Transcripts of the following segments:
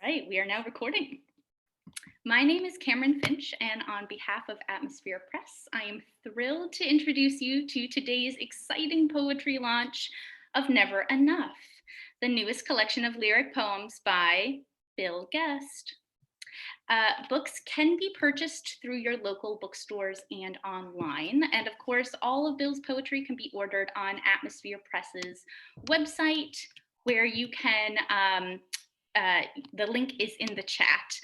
Right, we are now recording. My name is Cameron Finch, and on behalf of Atmosphere Press, I am thrilled to introduce you to today's exciting poetry launch of Never Enough, the newest collection of lyric poems by Bill Guest. Books can be purchased through your local bookstores and online. And of course, all of Bill's poetry can be ordered on Atmosphere Press's website, where you can, the link is in the chat,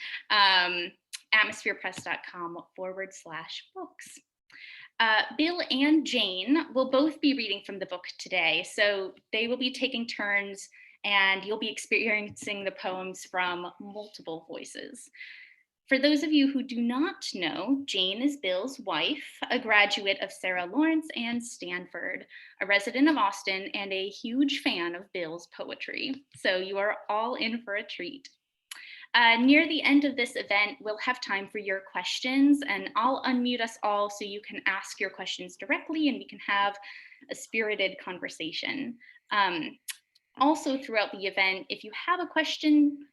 atmospherepress.com/books. Bill and Jane will both be reading from the book today. So they will be taking turns and you'll be experiencing the poems from multiple voices. For those of you who do not know, Jane is Bill's wife, a graduate of Sarah Lawrence and Stanford, a resident of Austin, and a huge fan of Bill's poetry. So you are all in for a treat. Near the end of this event, we'll have time for your questions, and I'll unmute us all so you can ask your questions directly and we can have a spirited conversation. Also, throughout the event, if you have a question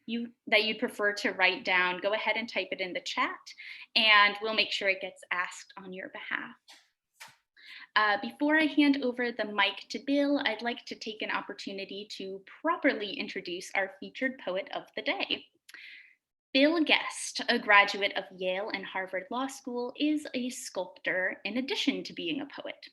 that you'd prefer to write down, go ahead and type it in the chat, and we'll make sure it gets asked on your behalf. Before I hand over the mic to Bill, I'd like to take an opportunity to properly introduce our featured poet of the day. Bill Guest, a graduate of Yale and Harvard Law School, is a sculptor in addition to being a poet.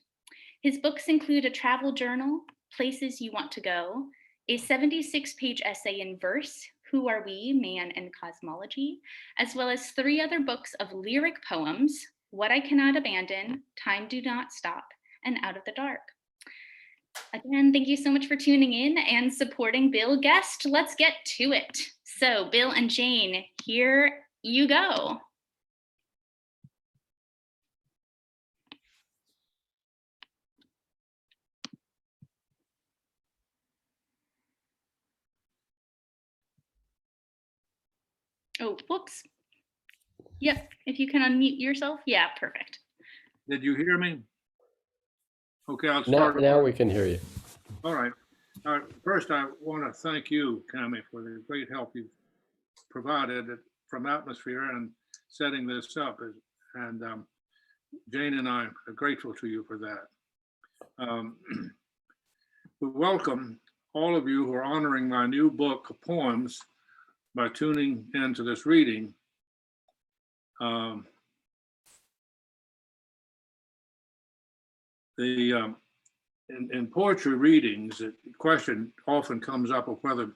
His books include a travel journal, Places You Want to Go, a 76-page essay in verse, Who Are We, Man and Cosmology, as well as 3 other books of lyric poems, What I Cannot Abandon, Time Do Not Stop, and Out of the Dark. Again, thank you so much for tuning in and supporting Bill Guest. Let's get to it. So Bill and Jane, here you go. Oh, whoops. Yep, if you can unmute yourself. Yeah, perfect. Did you hear me? Okay, I'll Now, start. now we can hear you. All right. First, I want to thank you, Cami, for the great help you've provided from Atmosphere and setting this up. And Jane and I are grateful to you for that. We welcome all of you who are honoring my new book of poems by tuning into this reading. In poetry readings, the question often comes up of whether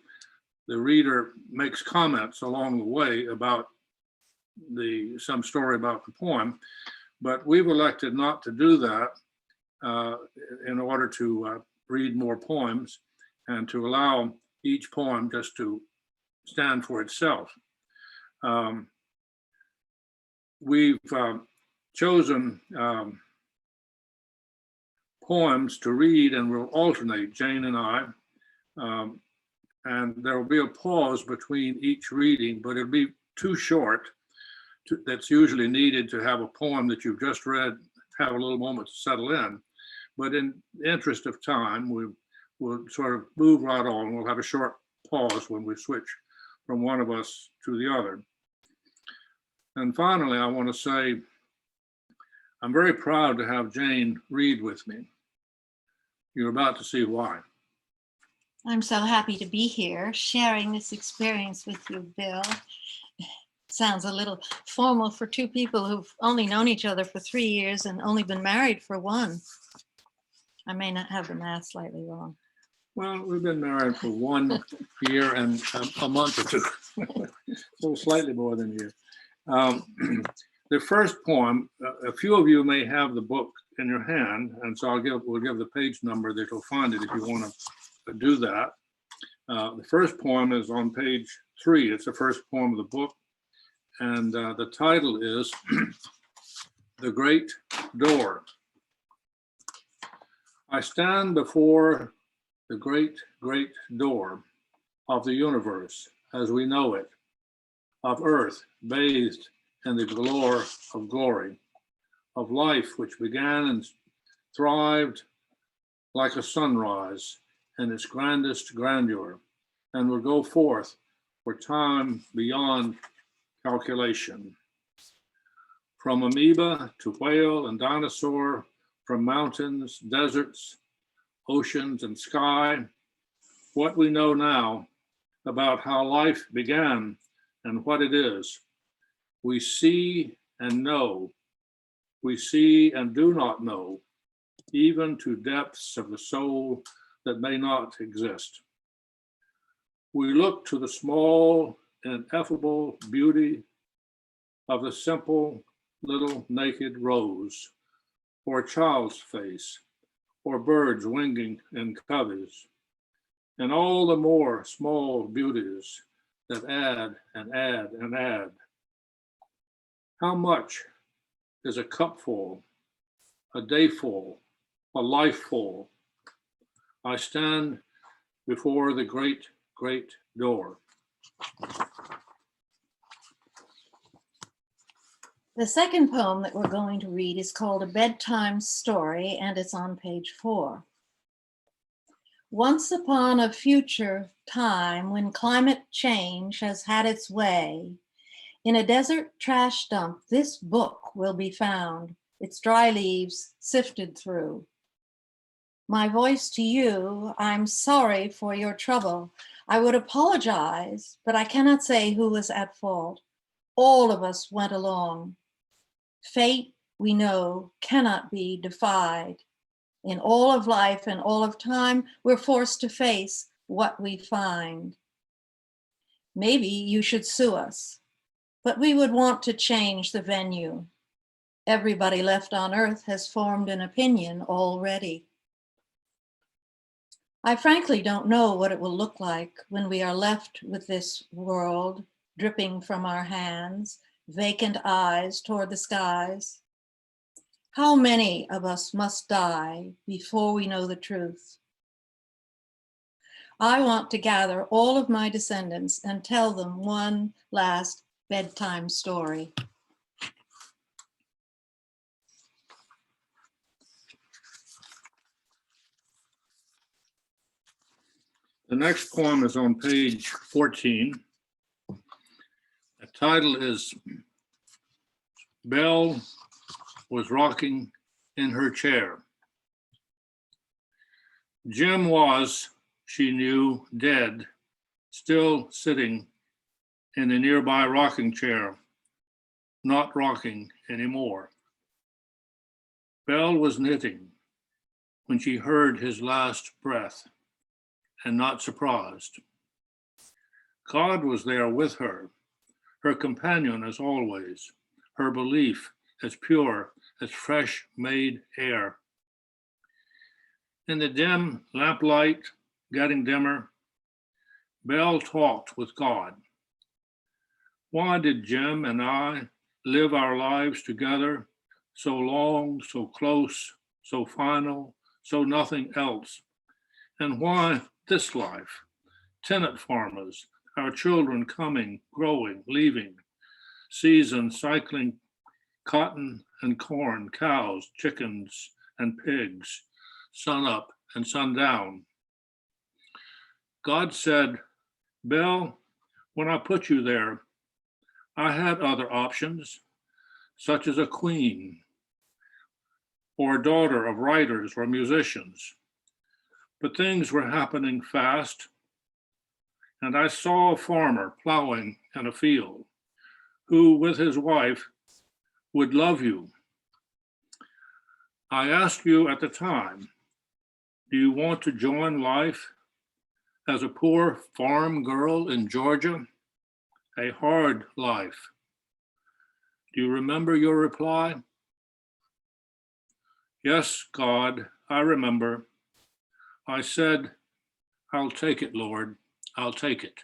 the reader makes comments along the way about some story about the poem, but we've elected not to do that in order to read more poems and to allow each poem just to stand for itself. We've chosen poems to read, and we'll alternate, Jane and I, and there will be a pause between each reading, but it'll be too short. That's usually needed to have a poem that you've just read, have a little moment to settle in. But in the interest of time, we'll sort of move right on. We'll have a short pause when we switch from one of us to the other. And finally, I want to say, I'm very proud to have Jane read with me. You're about to see why. I'm so happy to be here, sharing this experience with you, Bill. Sounds a little formal for 2 people who've only known each other for 3 years and only been married for 1. I may not have the math slightly wrong. Well, we've been married for 1 year and a month or 2, so slightly more than a year. The first poem, a few of you may have the book in your hand, and so we'll give the page number that you'll find it if you want to do that. The first poem is on page 3. It's the first poem of the book, and the title is The Great Door. I stand before the great, great door of the universe as we know it, of earth bathed in the glory of glory, of life which began and thrived like a sunrise in its grandest grandeur, and will go forth for time beyond calculation. From amoeba to whale and dinosaur, from mountains, deserts, oceans, and sky, what we know now about how life began and what it is, we see and know, we see and do not know, even to depths of the soul that may not exist. We look to the small, ineffable beauty of the simple little naked rose, or a child's face, or birds winging in coveys, and all the more small beauties that add and add and add. How much is a cupful, a dayful, a lifeful? I stand before the great, great door. The second poem that we're going to read is called A Bedtime Story, and it's on page 4. Once upon a future time when climate change has had its way, in a desert trash dump, this book will be found, its dry leaves sifted through. My voice to you, I'm sorry for your trouble. I would apologize, but I cannot say who was at fault. All of us went along. Fate, we know, cannot be defied. In all of life and all of time, we're forced to face what we find. Maybe you should sue us, but we would want to change the venue. Everybody left on Earth has formed an opinion already. I frankly don't know what it will look like when we are left with this world dripping from our hands, vacant eyes toward the skies. How many of us must die before we know the truth? I want to gather all of my descendants and tell them one last bedtime story. The next poem is on page 14. The title is Belle was rocking in her chair. Jim was, she knew, dead, still sitting in a nearby rocking chair, not rocking anymore. Belle was knitting when she heard his last breath, and not surprised. God was there with her, her companion as always, her belief as pure as fresh made air. In the dim lamplight, getting dimmer, Belle talked with God. Why did Jim and I live our lives together, so long, so close, so final, so nothing else? And why this life? Tenant farmers, our children coming, growing, leaving, season cycling, cotton and corn, cows, chickens and pigs, sun up and sundown. God said, Belle, when I put you there, I had other options, such as a queen or a daughter of writers or musicians. But things were happening fast, and I saw a farmer plowing in a field who, with his wife, would love you. I asked you at the time, do you want to join life as a poor farm girl in Georgia? A hard life. Do you remember your reply? Yes, God, I remember. I said, I'll take it, Lord, I'll take it.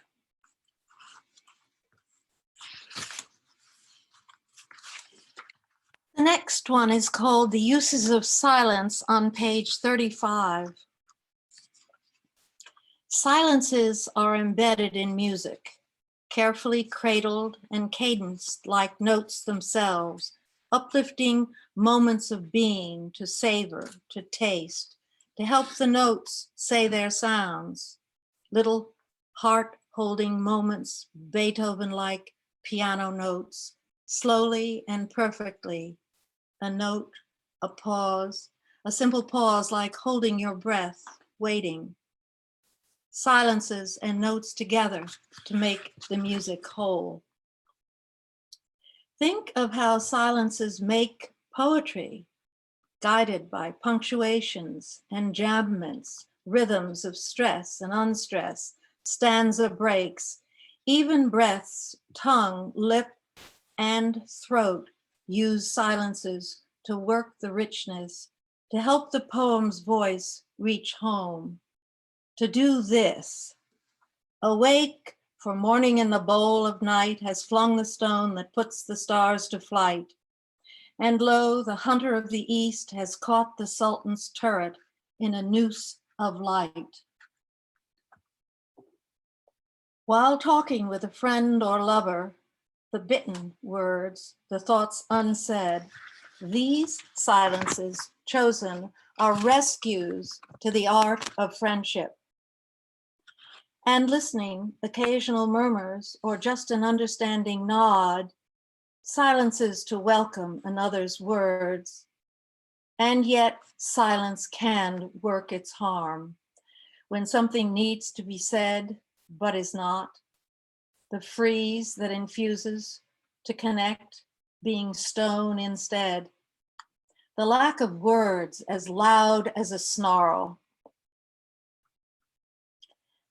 The next one is called The Uses of Silence on page 35. Silences are embedded in music, carefully cradled and cadenced like notes themselves, uplifting moments of being to savor, to taste, to help the notes say their sounds. Little heart holding moments Beethoven-like piano notes, slowly and perfectly, a note, a pause, a simple pause like holding your breath, waiting. Silences and notes together to make the music whole. Think of how silences make poetry, guided by punctuations, enjambments, rhythms of stress and unstress, stanza breaks, even breaths, tongue, lip, and throat use silences to work the richness, to help the poem's voice reach home. To do this, awake, for morning in the bowl of night has flung the stone that puts the stars to flight. And lo, the hunter of the east has caught the Sultan's turret in a noose of light. While talking with a friend or lover, the bitten words, the thoughts unsaid, these silences chosen are rescues to the art of friendship. And listening, occasional murmurs or just an understanding nod, silences to welcome another's words. And yet silence can work its harm. When something needs to be said, but is not, the freeze that infuses to connect, being stone instead. The lack of words as loud as a snarl.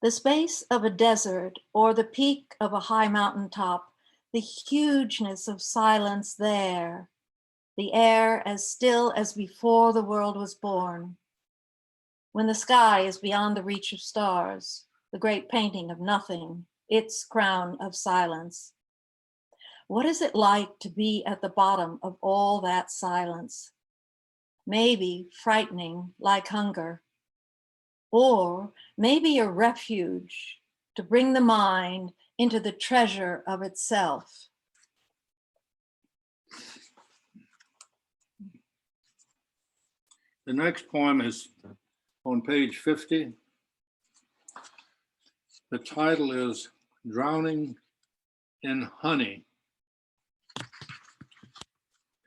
The space of a desert or the peak of a high mountaintop, the hugeness of silence there, the air as still as before the world was born. When the sky is beyond the reach of stars, the great painting of nothing, its crown of silence. What is it like to be at the bottom of all that silence? Maybe frightening like hunger, or maybe a refuge to bring the mind into the treasure of itself. The next poem is on page 50. The title is Drowning in Honey.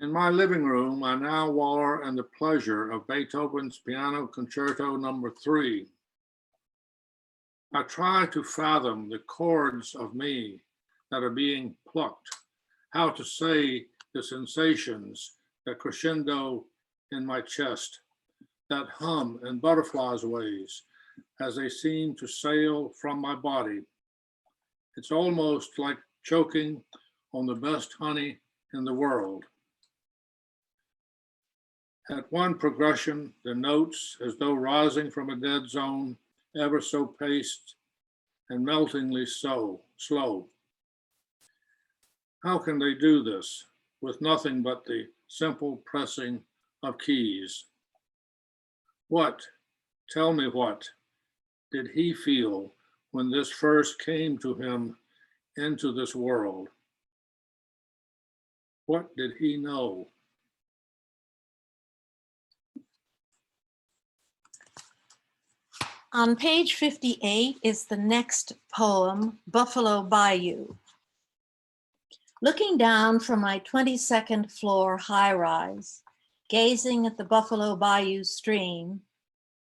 In my living room, I now wallow in the pleasure of Beethoven's Piano Concerto No. 3. I try to fathom the chords of me that are being plucked, how to say the sensations that crescendo in my chest, that hum in butterflies' ways as they seem to sail from my body. It's almost like choking on the best honey in the world. At one progression, the notes, as though rising from a dead zone, ever so paced and meltingly so slow. How can they do this with nothing but the simple pressing of keys? What, tell me what, did he feel when this first came to him into this world? What did he know? On page 58 is the next poem, Buffalo Bayou. Looking down from my 22nd floor high-rise, gazing at the Buffalo Bayou stream,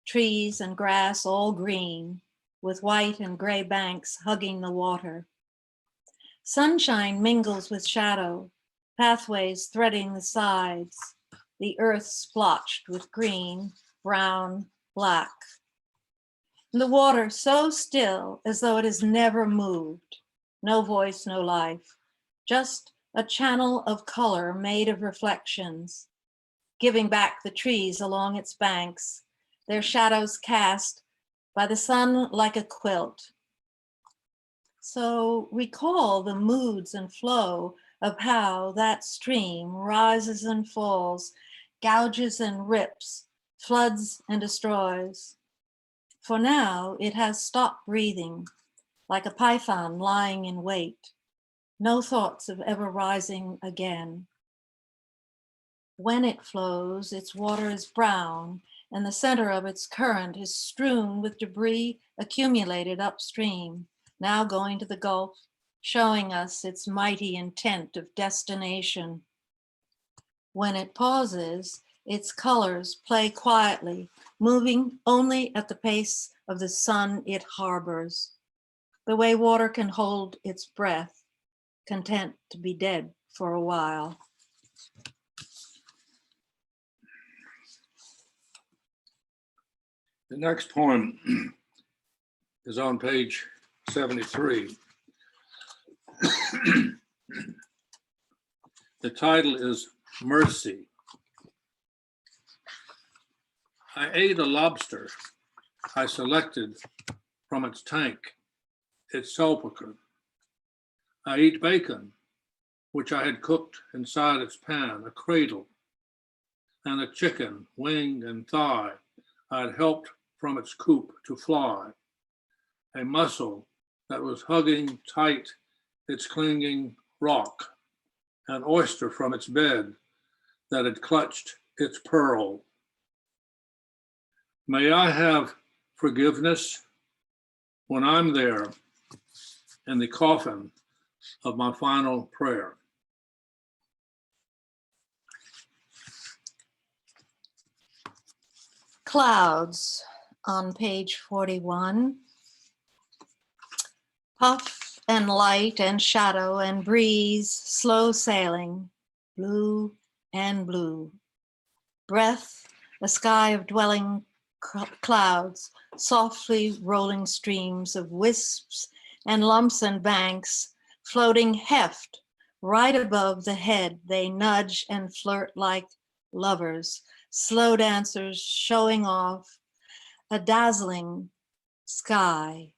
trees and grass all green, with white and gray banks hugging the water. Sunshine mingles with shadow, pathways threading the sides, the earth splotched with green, brown, black. The water so still as though it has never moved. No voice, no life, just a channel of color made of reflections, giving back the trees along its banks, their shadows cast by the sun like a quilt. So recall the moods and flow of how that stream rises and falls, gouges and rips, floods and destroys. For now, it has stopped breathing, like a python lying in wait, no thoughts of ever rising again. When it flows, its water is brown, and the center of its current is strewn with debris accumulated upstream, now going to the Gulf, showing us its mighty intent of destination. When it pauses, its colors play quietly, moving only at the pace of the sun it harbors, the way water can hold its breath, content to be dead for a while. The next poem is on page 73. The title is Mercy. I ate a lobster I selected from its tank, its sepulcher. I eat bacon, which I had cooked inside its pan, a cradle, and a chicken, wing and thigh I had helped from its coop to fly, a mussel that was hugging tight its clinging rock, an oyster from its bed that had clutched its pearl. May I have forgiveness when I'm there in the coffin of my final prayer. Clouds on page 41. Puff and light and shadow and breeze, slow sailing, blue and blue. Breath, a sky of dwelling clouds, softly rolling streams of wisps and lumps and banks, floating heft right above the head. They nudge and flirt like lovers, slow dancers showing off a dazzling sky.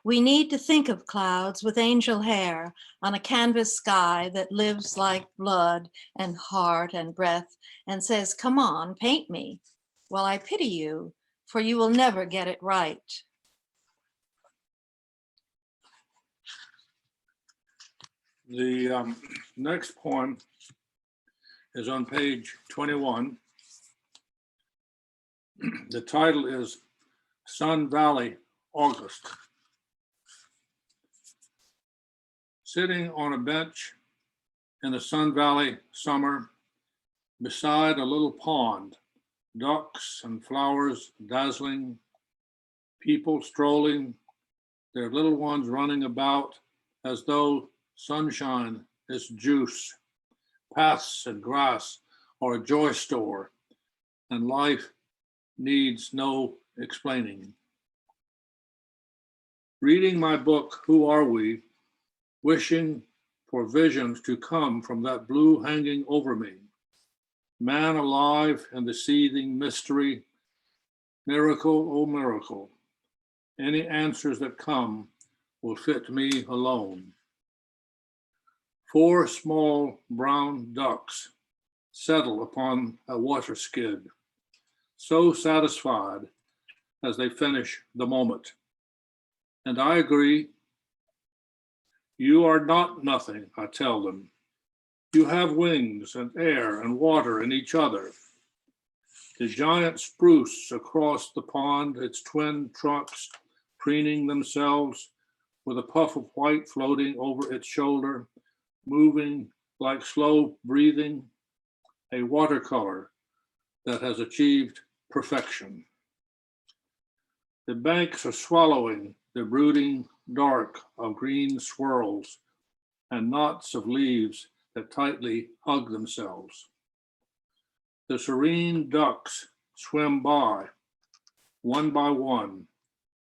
We need to think of clouds with angel hair on a canvas sky that lives like blood and heart and breath and says, come on, paint me. Well, I pity you, for you will never get it right. The next poem is on page 21. The title is Sun Valley, August. Sitting on a bench in the Sun Valley summer, beside a little pond, ducks and flowers dazzling, people strolling, their little ones running about as though sunshine is juice, paths and grass are a joy store, and life needs no explaining. Reading my book, Who Are We? Wishing for visions to come from that blue hanging over me. Man alive in the seething mystery, miracle, oh miracle. Any answers that come will fit me alone. 4 small brown ducks settle upon a water skid, so satisfied as they finish the moment. And I agree. You are not nothing, I tell them. You have wings and air and water in each other. The giant spruce across the pond, its twin trunks preening themselves with a puff of white floating over its shoulder, moving like slow breathing, a watercolor that has achieved perfection. The banks are swallowing the brooding dark of green swirls and knots of leaves that tightly hug themselves. The serene ducks swim by, one by one,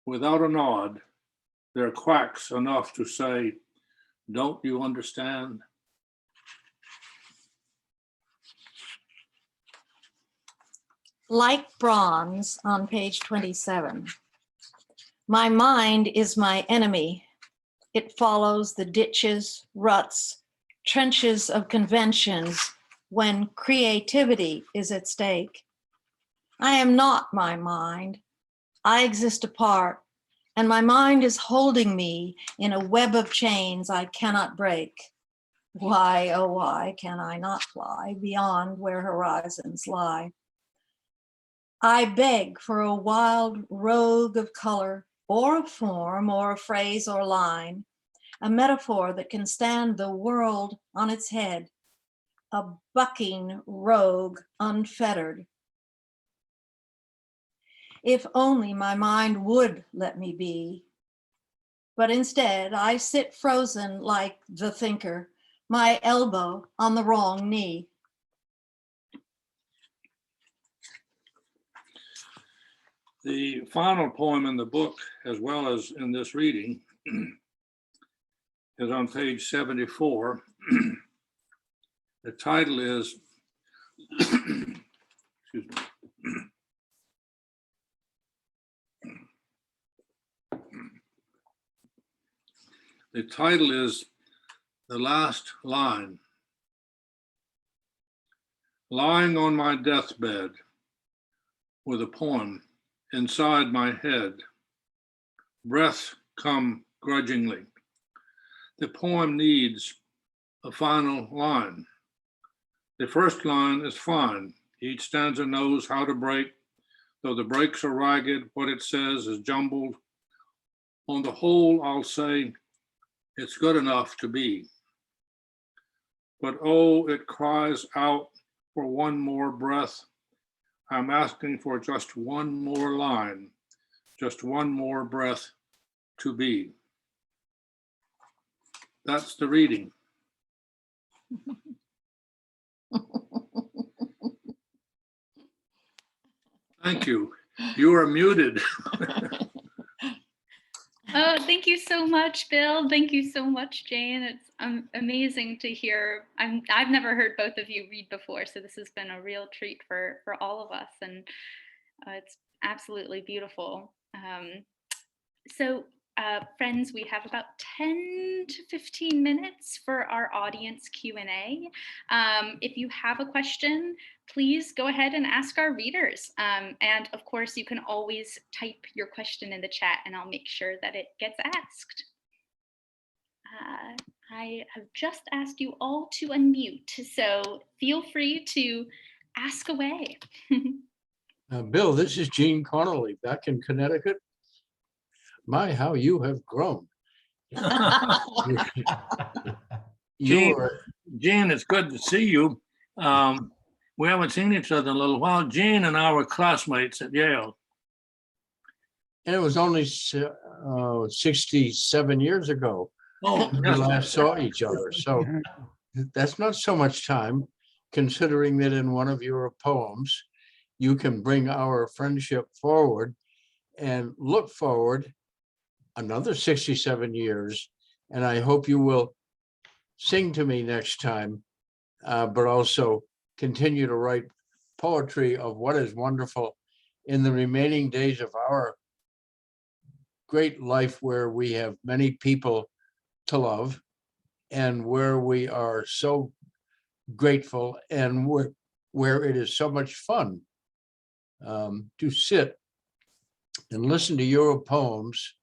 without a nod, their quacks enough to say, don't you understand? Like bronze on page 27. My mind is my enemy. It follows the ditches, ruts, trenches of conventions when creativity is at stake. I am not my mind. I exist apart, and my mind is holding me in a web of chains I cannot break. Why, oh why can I not fly beyond where horizons lie? I beg for a wild rogue of color or a form or a phrase or line, a metaphor that can stand the world on its head, a bucking rogue unfettered. If only my mind would let me be. But instead, I sit frozen like the thinker, my elbow on the wrong knee. The final poem in the book, as well as in this reading, is on page 74. The title is, excuse me. The title is The Last Line. Lying on my deathbed with a poem inside my head, breath come grudgingly. The poem needs a final line. The first line is fine. Each stanza knows how to break, though the breaks are ragged, what it says is jumbled. On the whole, I'll say, it's good enough to be. But oh, it cries out for one more breath. I'm asking for just one more line, just one more breath to be. That's the reading. Thank you. You are muted. Oh, thank you so much, Bill. Thank you so much, Jane. It's amazing to hear. I've never heard both of you read before, so this has been a real treat for all of us, and it's absolutely beautiful. Friends, we have about 10 to 15 minutes for our audience Q&A. If you have a question, please go ahead and ask our readers. And of course, you can always type your question in the chat and I'll make sure that it gets asked. I have just asked you all to unmute, so feel free to ask away. Bill, this is Gene Connolly back in Connecticut. My, how you have grown. Gene, it's good to see you. We haven't seen each other in a little while. Gene and I were classmates at Yale. And it was only 67 years ago Oh, we last saw each other. So that's not so much time, considering that in one of your poems, you can bring our friendship forward and look forward another 67 years. And I hope you will sing to me next time, but also continue to write poetry of what is wonderful in the remaining days of our great life, where we have many people to love and where we are so grateful and where it is so much fun to sit and listen to your poems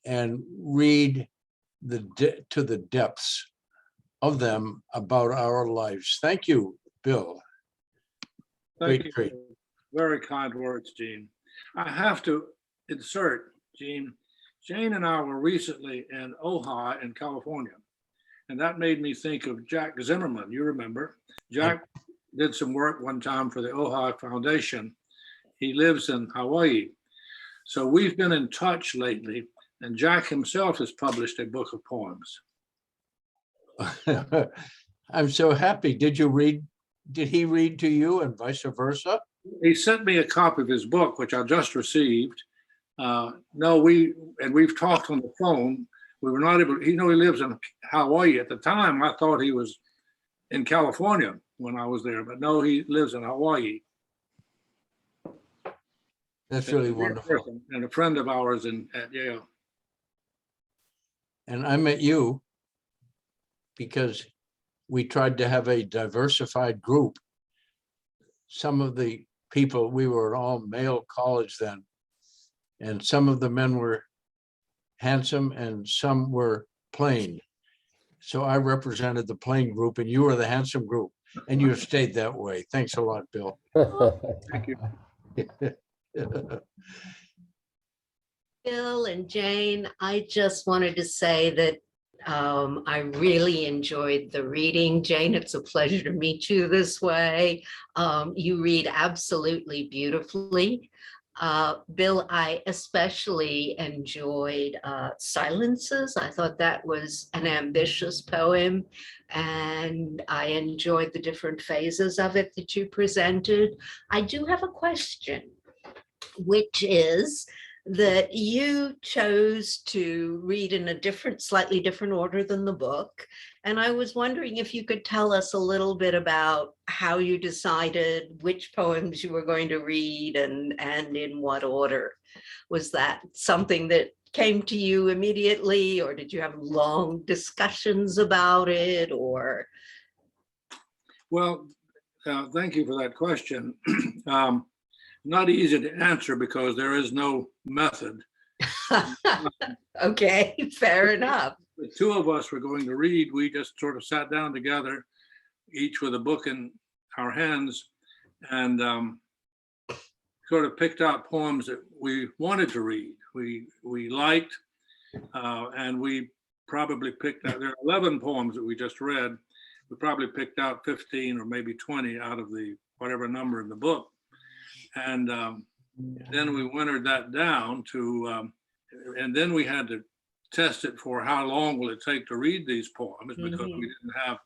and read to the depths of them about our lives. Thank you, Bill. Thank Great you. treat. Very kind words, Gene. I have to insert, Gene. Jane and I were recently in Ojai in California, and that made me think of Jack Zimmerman. You remember? Jack did some work one time for the Ojai Foundation. He lives in Hawaii. So we've been in touch lately, and Jack himself has published a book of poems. I'm so happy. Did he read to you and vice versa? He sent me a copy of his book, which I just received. We've talked on the phone. We were not able, he lives in Hawaii. At the time, I thought he was in California when I was there, but no, he lives in Hawaii. That's really wonderful. And a friend of ours at Yale. And I met you because we tried to have a diversified group. Some of the people, we were all male college then, and some of the men were handsome and some were plain. So I represented the plain group and you were the handsome group, and you have stayed that way. Thanks a lot, Bill. Thank you. Bill and Jane, I just wanted to say that I really enjoyed the reading. Jane, it's a pleasure to meet you this way. You read absolutely beautifully. Bill, I especially enjoyed Silences. I thought that was an ambitious poem, and I enjoyed the different phases of it that you presented. I do have a question, which is that you chose to read in a slightly different order than the book. And I was wondering if you could tell us a little bit about how you decided which poems you were going to read and in what order. Was that something that came to you immediately, or did you have long discussions about it, or? Well, thank you for that question. Not easy to answer because there is no method. Okay, fair enough. The two of us were going to read. We just sort of sat down together, each with a book in our hands, and sort of picked out poems that we wanted to read. We liked, and we probably picked out, there are 11 poems that we just read. We probably picked out 15 or maybe 20 out of the whatever number in the book. And then we wintered that down to, and then we had to test it for how long will it take to read these poems, because we didn't have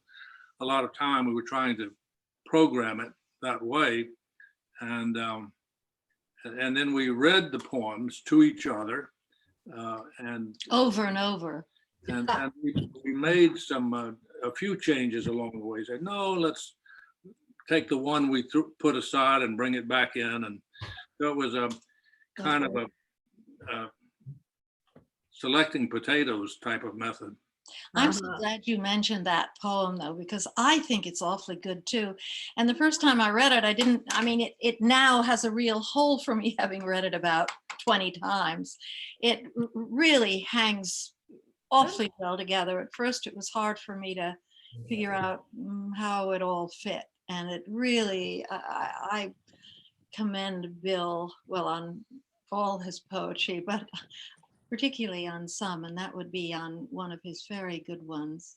a lot of time. We were trying to program it that way. And then we read the poems to each other. And Over and over. and we made a few changes along the way. Said, no, let's take the one we put aside and bring it back in. And so it was a kind of a selecting potatoes type of method. I'm so glad you mentioned that poem, though, because I think it's awfully good too. And the first time I read it, it now has a real hole for me, having read it about 20 times. It really hangs awfully well together. At first, it was hard for me to figure out how it all fit. And it really, I commend Bill, well, on all his poetry, but particularly on some, and that would be on one of his very good ones.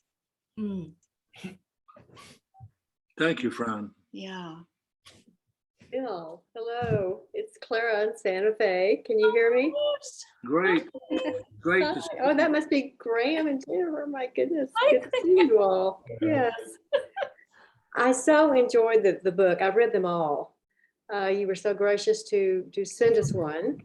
Thank you, Fran. Yeah. Bill, hello. It's Clara in Santa Fe. Can you hear me? Great. Great to see Oh, that must be Graham and Jennifer. My goodness. Good to see you all. Yes. I so enjoyed the book. I've read them all. You were so gracious to send us one.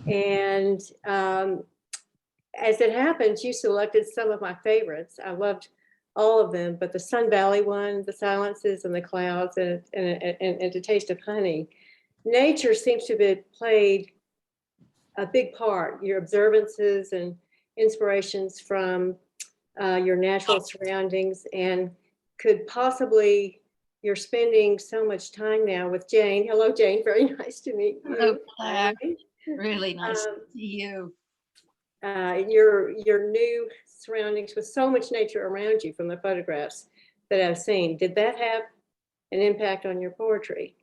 And as it happens, you selected some of my favorites. I loved all of them, but the Sun Valley one, the Silences and the Clouds, and To Taste of Honey. Nature seems to have played a big part. Your observances and inspirations from your natural surroundings, and could possibly, you're spending so much time now with Jane. Hello, Jane. Very nice to meet you. Hello, Claire. Really nice to see you. Your new surroundings with so much nature around you from the photographs that I've seen. Did that have an impact on your poetry?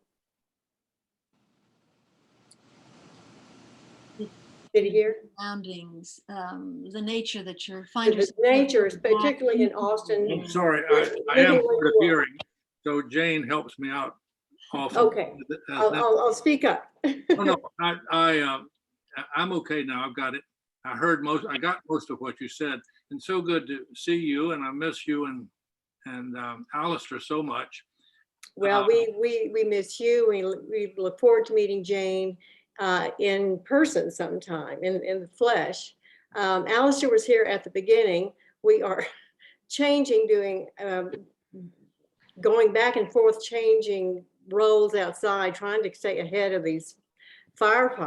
Did you hear? Surroundings, the nature that you're finding. The nature, particularly in Austin. I'm sorry, I am hard of hearing, so Jane helps me out often. Okay, I'll speak up. Oh, no, I'm okay now. I've got it. I got most of what you said, and so good to see you. And I miss you and Alistair so much. Well, we miss you. We look forward to meeting Jane in person sometime, in the flesh. Alistair was here at the beginning. We are going back and forth, changing roles outside, trying to stay ahead of these fires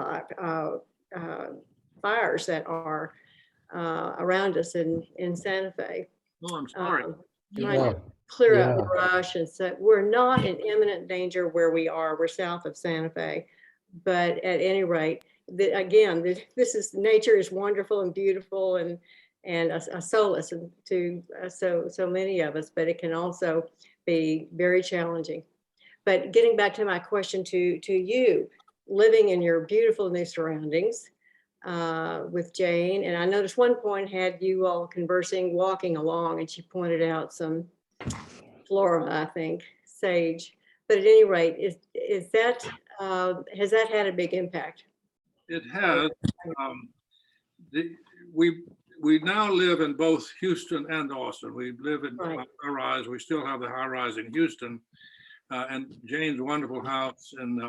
that are around us in Santa Fe. Oh, I'm sorry. Trying to clear up the brush, and so we're not in imminent danger where we are. We're south of Santa Fe, but at any rate, again, nature is wonderful and beautiful and a solace to so many of us, but it can also be very challenging. But getting back to my question to you, living in your beautiful new surroundings, with Jane. And I noticed one point had you all conversing, walking along, and she pointed out some flora, I think, sage. But at any rate, is that, has that had a big impact? It has. um, the- We now live in both Houston and Austin. We live in Right. high rise. We still have the high rise in Houston, and Jane's wonderful house in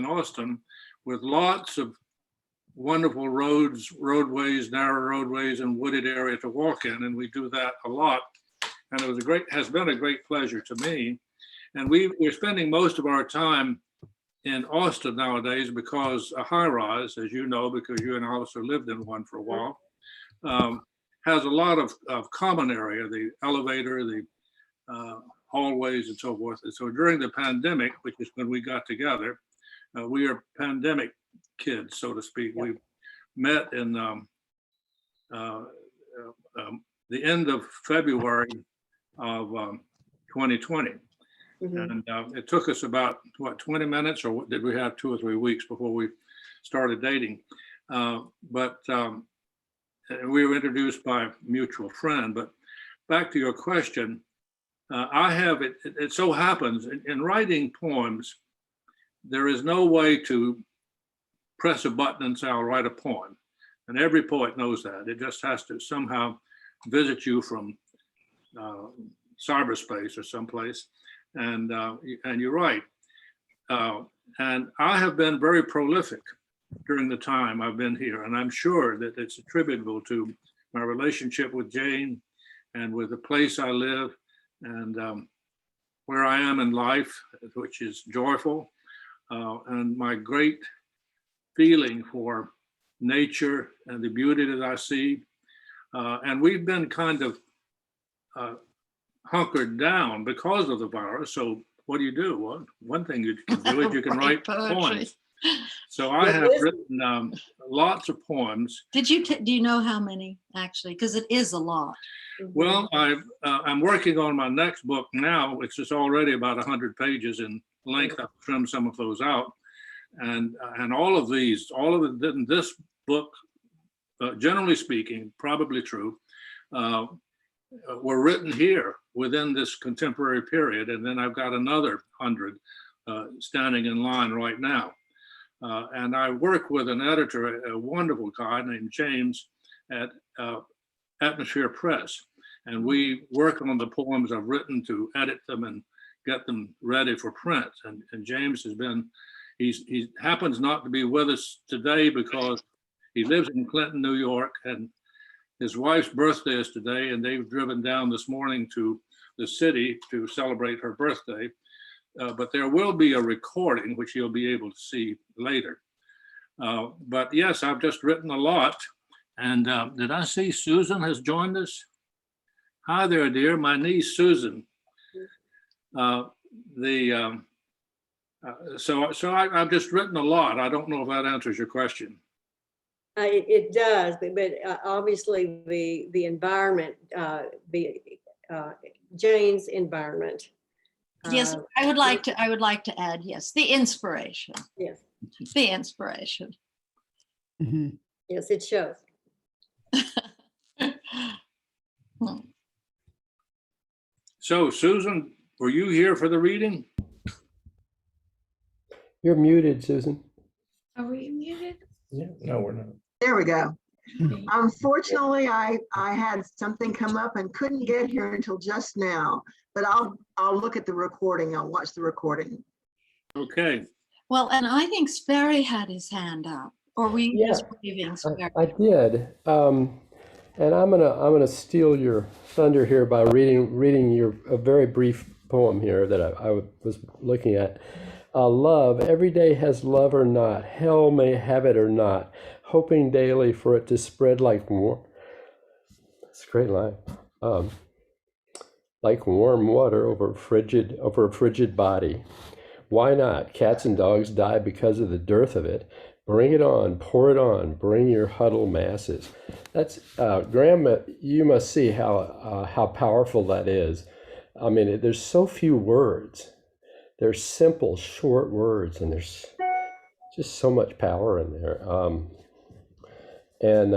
Austin, with lots of wonderful roadways, narrow roadways, and wooded area to walk in, and we do that a lot. And has been a great pleasure to me. And we're spending most of our time in Austin nowadays because a high rise, as you know, because you and I also lived in one for a while, has a lot of common area, the elevator, the hallways and so forth. And so during the pandemic, which is when we got together, we are pandemic kids, so to speak. Yep. We met in the end of February of 2020. Mhm. And it took us about, 20 minutes, or did we have 2 or 3 weeks before we started dating? And we were introduced by a mutual friend. But back to your question, it so happens in writing poems, there is no way to press a button and say, I'll write a poem. And every poet knows that. It just has to somehow visit you from cyberspace or someplace. And you're right. And I have been very prolific during the time I've been here. And I'm sure that it's attributable to my relationship with Jane and with the place I live and where I am in life, which is joyful, and my great feeling for nature and the beauty that I see. And we've been kind of hunkered down because of the virus. So what do you do? Well, one thing you can do is you can write poems. So I have written lots of poems. Do you know how many actually? Because it is a lot. Well, I'm working on my next book now, which is already about 100 pages in length. I've trimmed some of those out. And all of it in this book, generally speaking, probably true, were written here within this contemporary period. And then I've got another 100 standing in line right now. And I work with an editor, a wonderful guy named James at Atmosphere Press. And we work on the poems I've written to edit them and get them ready for print. And James has been, he happens not to be with us today because he lives in Clinton, New York, and his wife's birthday is today, and they've driven down this morning to the city to celebrate her birthday. But there will be a recording, which you'll be able to see later. But yes, I've just written a lot. And did I see Susan has joined us? Hi there, dear. My niece, Susan. So I've just written a lot. I don't know if that answers your question. It does, but obviously the environment, Jane's environment. Yes, I would like to add, yes, the inspiration. Yes. The inspiration. Mm-hmm. Yes, it shows. So Susan, were you here for the reading? You're muted, Susan. Are we muted? Yeah, no, we're not. There we go. Unfortunately, I had something come up and couldn't get here until just now, but I'll look at the recording. I'll watch the recording. Okay. Well, and I think Sperry had his hand up, or were you just waving, Sperry? I did. And I'm gonna steal your thunder here by reading a very brief poem here that I was looking at. Love, every day has love or not, hell may have it or not, hoping daily for it to spread like warm. That's a great line. Like warm water over a frigid body. Why not? Cats and dogs die because of the dearth of it. Bring it on, pour it on, bring your huddle masses. That's Graham. You must see how powerful that is. I mean, there's so few words. They're simple, short words, and there's just so much power in there. And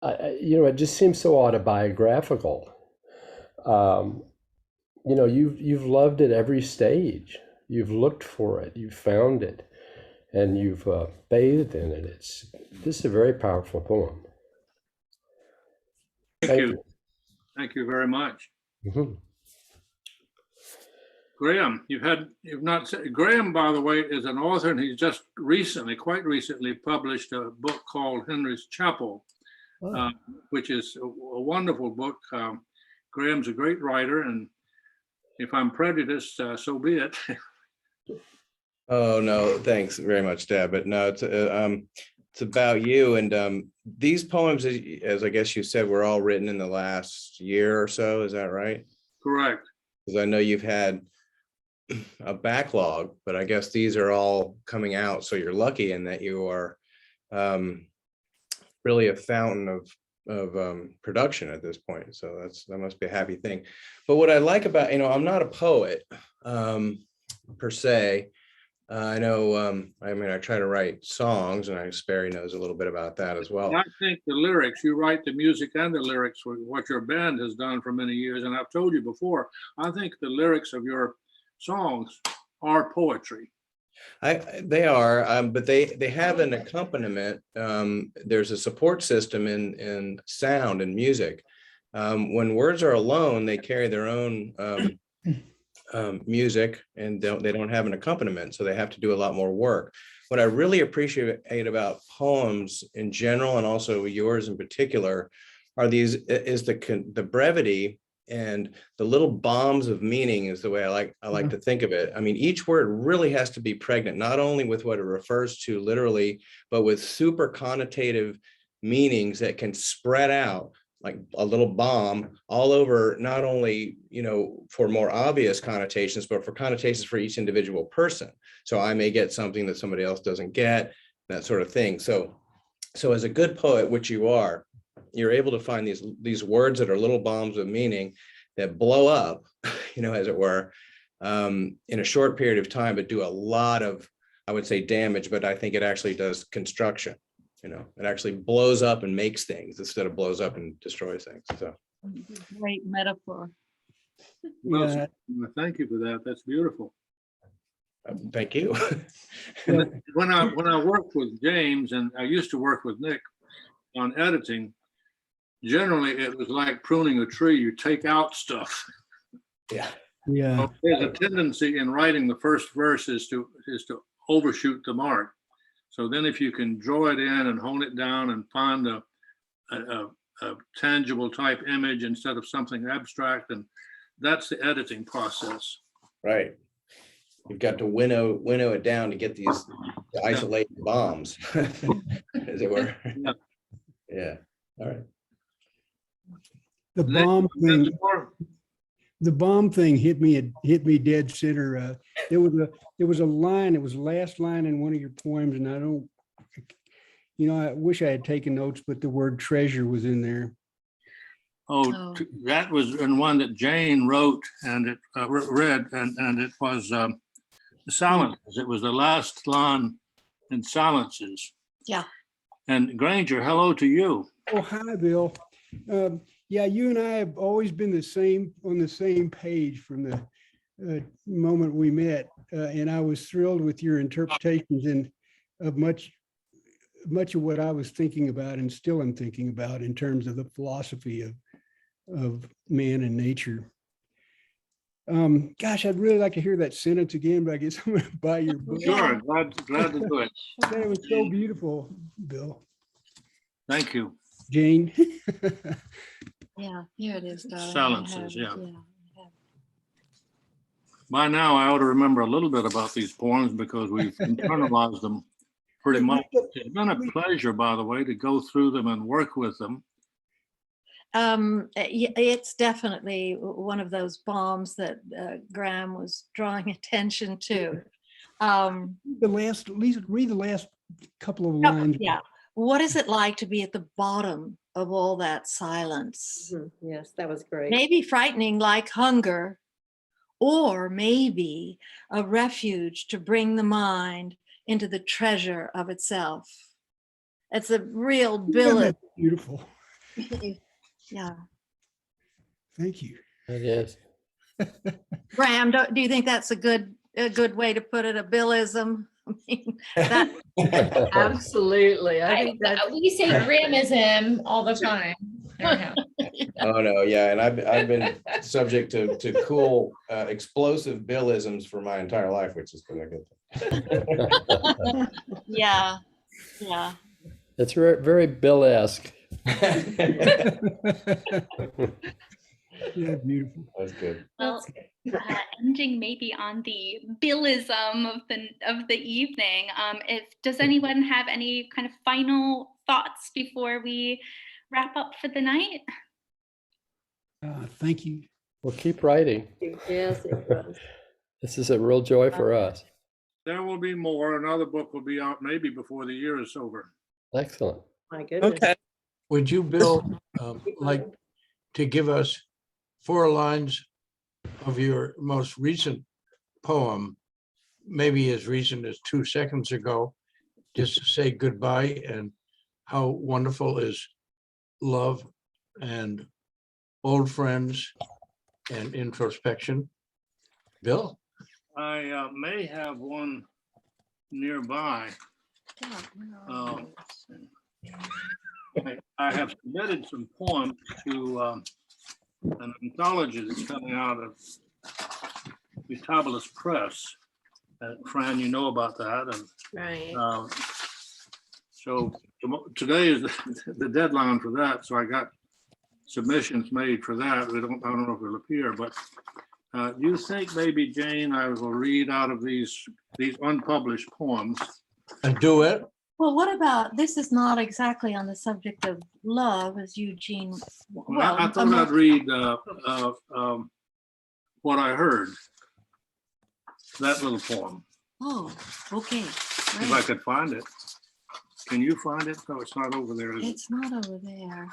it just seems so autobiographical. You've loved it every stage. You've looked for it, you've found it, and you've bathed in it. This is a very powerful poem. Thank you. Thank you very much. Mhm. Graham, you've not said, Graham, by the way, is an author, and he's just quite recently published a book called Henry's Chapel, Oh. which is a wonderful book. Graham's a great writer, and if I'm prejudiced, so be it. Oh, no, thanks very much, Deb. But no, it's about you. And these poems, as I guess you said, were all written in the last year or so. Is that right? Correct. Because I know you've had a backlog, but I guess these are all coming out. So you're lucky in that you are really a fountain of production at this point. So that must be a happy thing. But what I like about, I'm not a poet per se. I know, I try to write songs, and Sperry knows a little bit about that as well. I think the lyrics, you write the music and the lyrics for what your band has done for many years. And I've told you before, I think the lyrics of your songs are poetry. They are, but they have an accompaniment. There's a support system in sound and music. When words are alone, they carry their own music, and they don't have an accompaniment, so they have to do a lot more work. What I really appreciate about poems in general, and also yours in particular, is the brevity and the little bombs of meaning is the way I like to think of it. I mean, each word really has to be pregnant, not only with what it refers to literally, but with super connotative meanings that can spread out like a little bomb all over, not only, for more obvious connotations, but for connotations for each individual person. So I may get something that somebody else doesn't get, that sort of thing. So as a good poet, which you are, you're able to find these words that are little bombs of meaning that blow up, as it were, in a short period of time, but do a lot of, I would say, damage, but I think it actually does construction. It actually blows up and makes things instead of blows up and destroys things. So Great metaphor. Well, thank you for that. That's beautiful. Thank you. And when I worked with James, and I used to work with Nick on editing, generally it was like pruning a tree. You take out stuff. Yeah. So there's a tendency in writing the first verse is to overshoot the mark. So then if you can draw it in and hone it down and find a tangible type image instead of something abstract, and that's the editing process. Right. You've got to winnow it down to get these isolated bombs, as it were. Yeah. All right. The bomb thing hit me dead center. There was a line, it was the last line in one of your poems, and I wish I had taken notes, but the word treasure was in there. Oh, that was in one that Jane wrote and it read, and it was silences. It was the last line in silences. Yeah. And Granger, hello to you. Oh, hi, Bill. Yeah, you and I have always been on the same page from the moment we met, and I was thrilled with your interpretations and of much of what I was thinking about and still am thinking about in terms of the philosophy of man and nature. Gosh, I'd really like to hear that sentence again, but I guess I'm going to buy your book. Sure, glad to do it. That was so beautiful, Bill. Thank you. Jane. Yeah, here it is, darling. Silences, yeah. By now, I ought to remember a little bit about these poems because we've internalized them pretty much. It's been a pleasure, by the way, to go through them and work with them. It's definitely one of those bombs that Graham was drawing attention to. Read the last couple of lines. Yeah. What is it like to be at the bottom of all that silence? Mm-hmm. Yes, that was great. Maybe frightening like hunger, or maybe a refuge to bring the mind into the treasure of itself. It's a real Yeah, Bill. that's beautiful. Yeah. Thank you. It is. Graham, do you think that's a good way to put it, a Billism? I mean, that, Absolutely. I think that's. We say Grahamism all the time. Anyhow. Oh, no, yeah, and I've been subject to cool, explosive Billisms for my entire life, which has been a good thing. yeah, yeah. It's very Bill-esque. Yeah, beautiful. That's good. Well, ending maybe on the Billism of the evening. Does anyone have any kind of final thoughts before we wrap up for the night? Thank you. Well, keep writing. Yes, it was. This is a real joy for us. There will be more. Another book will be out maybe before the year is over. Excellent. My goodness. Okay. Would you, Bill, like to give us 4 lines of your most recent poem, maybe as recent as 2 seconds ago, just to say goodbye and how wonderful is love and old friends and introspection? Bill? I may have one nearby. I have submitted some poems to an anthology that's coming out of Metabolist Press. Fran, you know about that. And Right. so today is the deadline for that. So I got submissions made for that. I don't know if it'll appear, but do you think maybe, Jane, I will read out of these unpublished poems? A duet? Well, what about, this is not exactly on the subject of love, as Eugene. Well, I thought I'd read what I heard. That little poem, Oh, okay. if I could find it. Can you find it? No, it's not over there. Is it? It's not over there.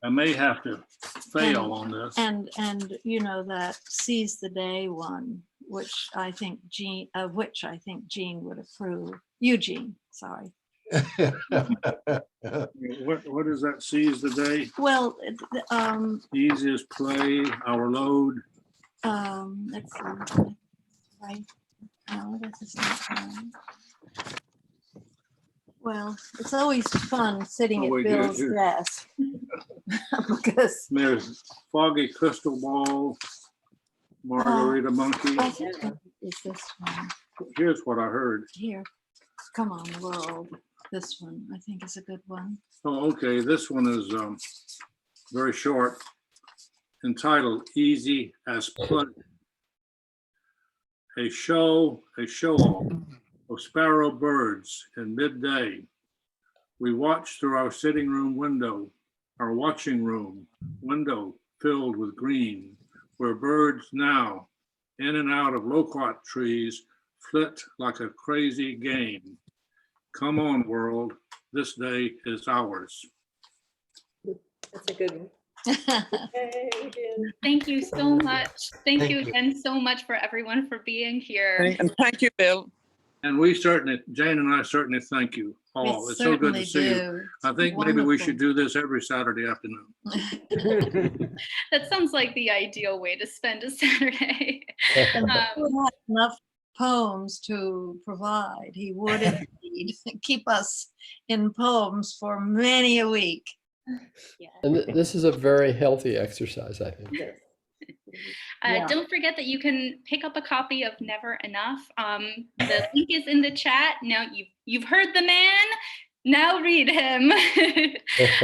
I may have to fail on this. And you know, that seize the day one, which I think Gene would approve. Eugene, sorry. What is that? Seize the day? Well, Easiest play, our load. let's see. Right. No, this is not right. Well, it's always fun sitting Oh, at wait, here, Bill's here. desk. Because There's Foggy Crystal Ball, Margarita Monkey. I think that is this one. Here's what I heard. Here, come on, world. This one, I think, is a good one. Oh, okay, this one is very short, entitled Easy as Play. A show off of sparrow birds in midday. We watch through our sitting room window, our watching room window filled with green, where birds now, in and out of loquat trees, flit like a crazy game. Come on, world, this day is ours. That's a good one. Hey, again. Thank you so much. Thank Thank you you. again so much for everyone for being here. And thank you, Bill. And we certainly, Jane and I certainly thank you all. We It's so good to certainly see you. do. I think maybe we Wonderful. should do this every Saturday afternoon. That sounds like the ideal way to spend a Saturday. And if we had enough poems to provide, he would indeed keep us in poems for many a week. Yeah. And this is a very healthy exercise, I think. Yeah. Don't forget that you can pick up a copy of Never Enough. The link is in the chat. Now you've heard the man. Now read him.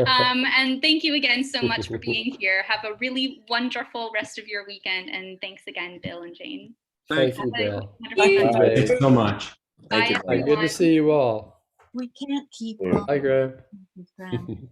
And thank you again so much for being here. Have a really wonderful rest of your weekend. And thanks again, Bill and Jane. Thank you, Have a Bill. wonderful Thank night. you so much. Bye, Good everyone. to see you all. We can't keep. Yeah. Hi, Graham. Graham.